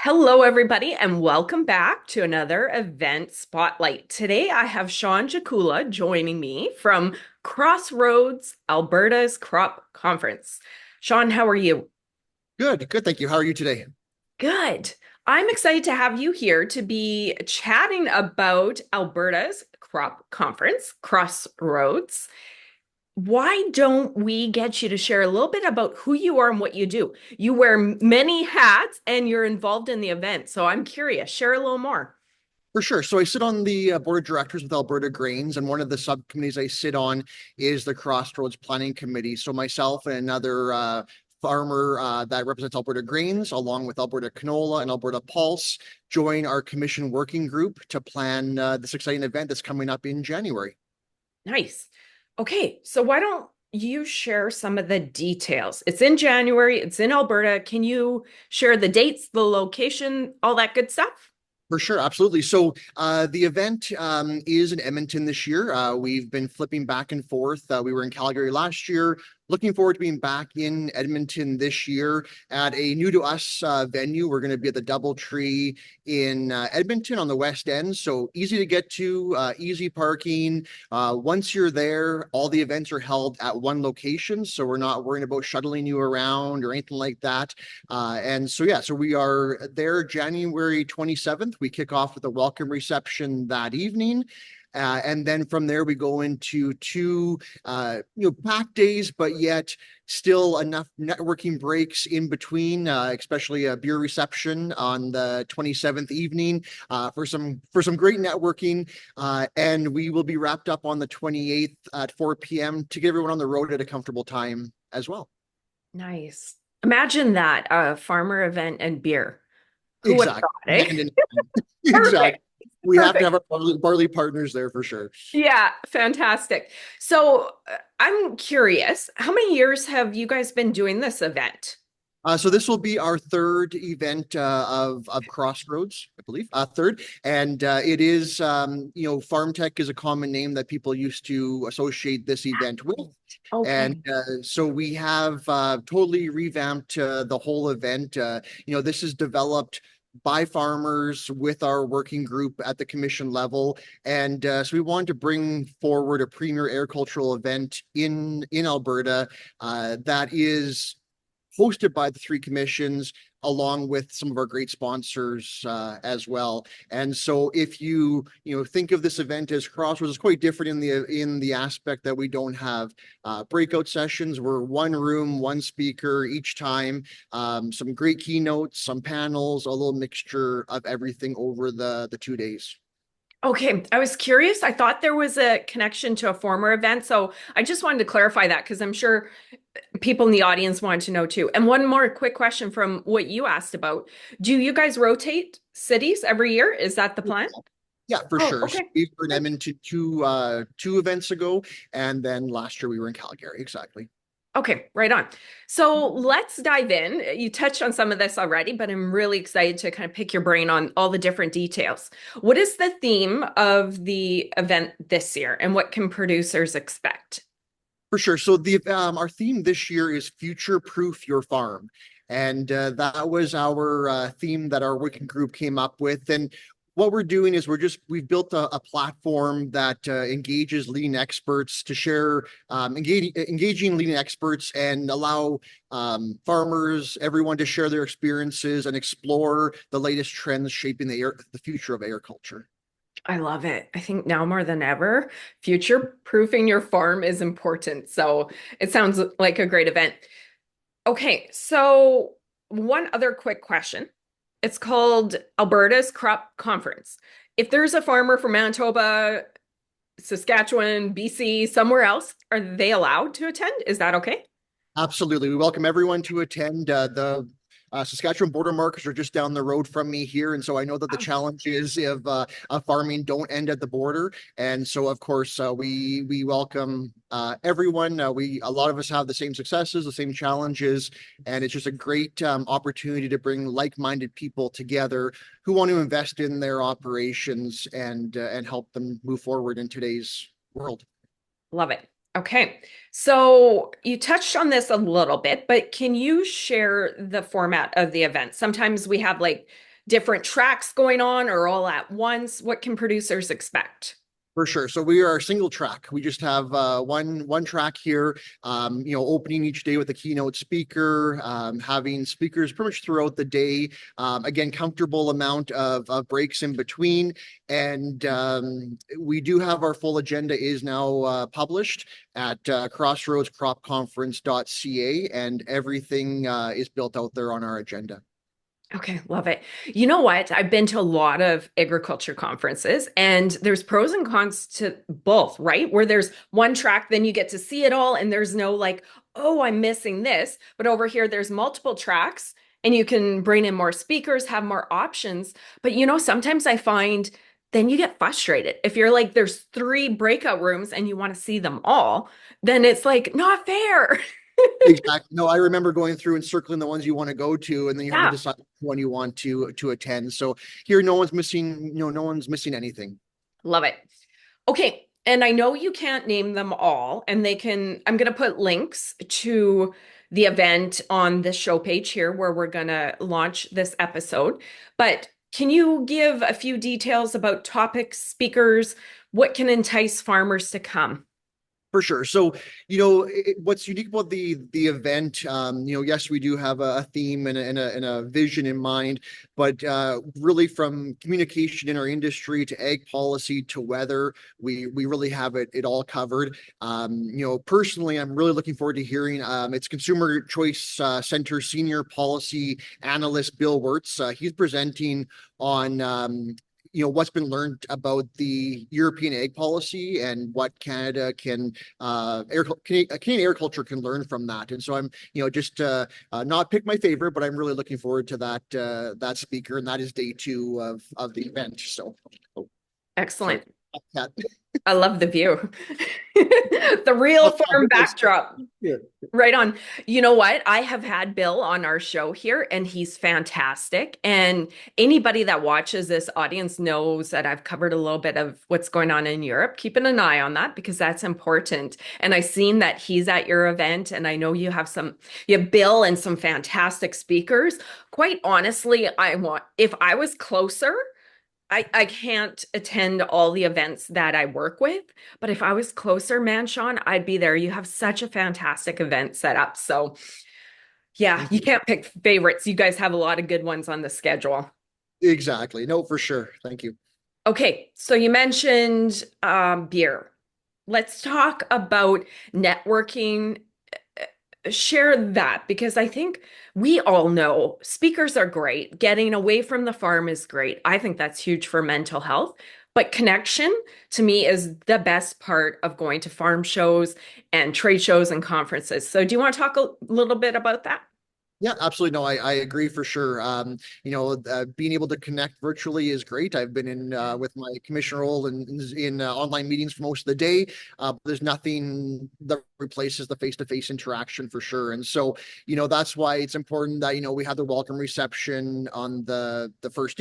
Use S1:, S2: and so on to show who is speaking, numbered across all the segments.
S1: Hello, everybody, and welcome back to another event spotlight. Today, I have Shawn Jacula joining me from CrossRoads, Alberta's Crop Conference. Shawn, how are you?
S2: Good, good. Thank you. How are you today?
S1: Good. I'm excited to have you here to be chatting about Alberta's Crop Conference, CrossRoads. Why don't we get you to share a little bit about who you are and what you do? You wear many hats and you're involved in the event. So I'm curious, share a little more.
S2: For sure. So I sit on the board of directors with Alberta Grains, and one of the subcommittees I sit on is the Crossroads Planning Committee. So myself and another farmer that represents Alberta Grains, along with Alberta Canola and Alberta Pulse, join our commission working group to plan this exciting event that's coming up in January.
S1: Nice. Okay, so why don't you share some of the details? It's in January, it's in Alberta. Can you share the dates, the location, all that good stuff?
S2: For sure, absolutely. So the event is in Edmonton this year. We've been flipping back and forth. We were in Calgary last year. Looking forward to being back in Edmonton this year at a new to us venue. We're going to be at the DoubleTree in Edmonton on the West End. So easy to get to, easy parking. Once you're there, all the events are held at one location. So we're not worrying about shuttling you around or anything like that. So we are there January 27th. We kick off with a welcome reception that evening. And then from there, we go into two, packed days, but yet still enough networking breaks in between, especially a beer reception on the 27th evening for some great networking. And we will be wrapped up on the 28th at 4 p.m. to get everyone on the road at a comfortable time as well.
S1: Nice. Imagine that, a farmer event and beer. Who would have
S2: Exactly.
S1: thought, eh?
S2: Hand in hand. Exactly.
S1: Perfect.
S2: We have to
S1: Perfect.
S2: have our barley partners there for sure.
S1: Yeah, fantastic. So I'm curious, how many years have you guys been doing this event?
S2: So this will be our third event of Crossroads, I believe, third, and it is Farm Tech is a common name that people used to associate this event with, and
S1: Okay.
S2: so we have totally revamped the whole event. This is developed by farmers with our working group at the commission level, and so we wanted to bring forward a premier agricultural event in Alberta that is hosted by the three commissions along with some of our great sponsors as well. And so if you think of this event as Crossroads, it's quite different in the aspect that we don't have breakout sessions. We're one room, one speaker each time, some great keynotes, some panels, a little mixture of everything over the 2 days.
S1: Okay, I was curious. I thought there was a connection to a former event, so I just wanted to clarify that because I'm sure people in the audience wanted to know too. And one more quick question from what you asked about. Do you guys rotate cities every year? Is that the plan?
S2: Yeah, for
S1: Oh,
S2: sure. So
S1: okay.
S2: we were in Edmonton two events ago, and then last year we were in Calgary. Exactly.
S1: Okay, right on. So let's dive in. You touched on some of this already, but I'm really excited to kind of pick your brain on all the different details. What is the theme of the event this year, and what can producers expect?
S2: For sure. So the our theme this year is future proof your farm. And that was our theme that our working group came up with. And what we're doing is we've built a platform that engages leading experts to share engaging leading experts and allow farmers, everyone to share their experiences and explore the latest trends shaping the future of agriculture.
S1: I love it. I think now more than ever, future proofing your farm is important. So it sounds like a great event. Okay, so one other quick question. It's called Alberta's Crop Conference. If there's a farmer from Manitoba, Saskatchewan, BC, somewhere else, are they allowed to attend? Is that okay?
S2: Absolutely. We welcome everyone to attend. The Saskatchewan border markers are just down the road from me here. And so I know that the
S1: Oh,
S2: challenge is of farming don't end at the border. And so, of course, we welcome everyone. A lot of us have the same successes, the same challenges. And it's just a great opportunity to bring like-minded people together who want to invest in their operations and help them move forward in today's world.
S1: love it. Okay. So you touched on this a little bit, but can you share the format of the event? Sometimes we have like different tracks going on or all at once? What can producers expect?
S2: For sure. So we are a single track. We just have one track here. Opening each day with a keynote speaker, having speakers pretty much throughout the day. Again, comfortable amount of breaks in between, and we do have our full agenda is now published at CrossRoads CropConference.ca, and everything is built out there on our agenda.
S1: Okay, love it. You know what? I've been to a lot of agriculture conferences, and there's pros and cons to both, right? Where there's one track, then you get to see it all, and there's no like, oh, I'm missing this. But over here, there's multiple tracks, and you can bring in more speakers, have more options. But sometimes I find then you get frustrated. If you're like, there's three breakout rooms and you want to see them all, then it's like not fair.
S2: Exactly. No, I remember going through and circling the ones you want to go to, and then you have to
S1: Yeah,
S2: decide which one you want to attend. So here, no one's missing, no one's missing anything.
S1: love it. Okay. And I know you can't name them all, and I'm going to put links to the event on the show page here where we're going to launch this episode. But can you give a few details about topics, speakers, what can entice farmers to come?
S2: For sure. So, what's unique about the event, yes, we do have a theme and a vision in mind, but really from communication in our industry to ag policy to weather, we really have it all covered. Personally, I'm really looking forward to hearing it's Consumer Choice Center Senior Policy Analyst Bill Wirtz. He's presenting on what's been learned about the European ag policy and what Canada Canadian agriculture can learn from that. And so I'm, just not pick my favorite, but I'm really looking forward to that speaker, and that is day two of the event. So, oh, sorry.
S1: Excellent. I love the view. The real farm backdrop.
S2: Yeah.
S1: Right on. You know what? I have had Bill on our show here, and he's fantastic. And anybody that watches this audience knows that I've covered a little bit of what's going on in Europe. Keeping an eye on that because that's important. And I've seen that he's at your event, and I know you have Bill and some fantastic speakers. Quite honestly, if I was closer, I can't attend all the events that I work with, but if I was closer, man, Shawn, I'd be there. You have such a fantastic event set up. So, yeah, you can't pick favorites. You guys have a lot of good ones on the schedule.
S2: Exactly. No, for sure. Thank you.
S1: Okay, so you mentioned beer. Let's talk about networking. Share that because I think we all know speakers are great. Getting away from the farm is great. I think that's huge for mental health. But connection to me is the best part of going to farm shows and trade shows and conferences. So, do you want to talk a little bit about that?
S2: Yeah, absolutely. No, I agree for sure. Being able to connect virtually is great. I've been in with my commission role in online meetings for most of the day. There's nothing that replaces the face-to-face interaction for sure. And so, that's why it's important that, we have the welcome reception on the first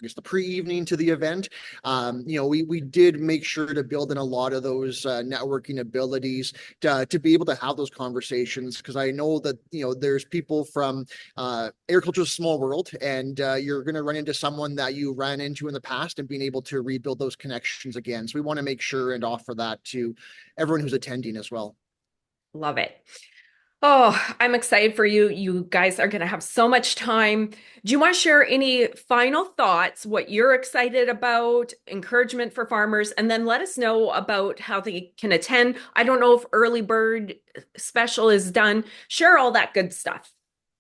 S2: I guess the pre-evening to the event. We did make sure to build in a lot of those networking abilities to be able to have those conversations because I know that there's people from agriculture is a small world, and you're going to run into someone that you ran into in the past, and being able to rebuild those connections again. So we want to make sure and offer that to everyone who's attending as well.
S1: Love it. Oh, I'm excited for you. You guys are going to have so much time. Do you want to share any final thoughts, what you're excited about, encouragement for farmers, and then let us know about how they can attend? I don't know if early bird special is done. Share all that good stuff.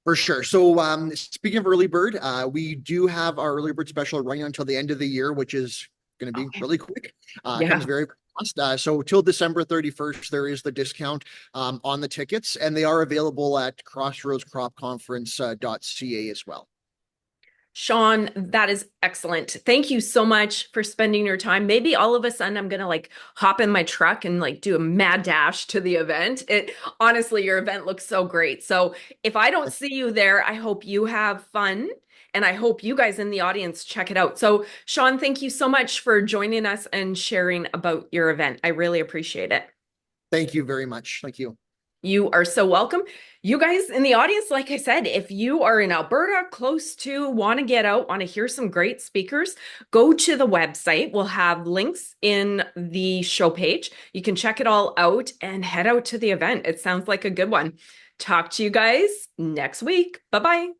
S2: For sure. So speaking of early bird, we do have our early bird special running until the end of the year, which is going to be
S1: Okay.
S2: really quick.
S1: Yeah.
S2: Comes very fast. So till December 31st, there is the discount on the tickets, and they are available at CrossRoads CropConference.ca as well.
S1: Shawn, that is excellent. Thank you so much for spending your time. Maybe all of a sudden I'm gonna like hop in my truck and like do a mad dash to the event. It honestly, your event looks so great. So if I don't see you there, I hope you have fun and I hope you guys in the audience check it out. So Shawn, thank you so much for joining us and sharing about your event. I really appreciate it.
S2: Thank you very much. Thank you.
S1: You are so welcome. You guys in the audience, like I said, if you are in Alberta, close to, want to get out, want to hear some great speakers, go to the website. We'll have links in the show page. You can check it all out and head out to the event. It sounds like a good one. Talk to you guys next week. Bye bye.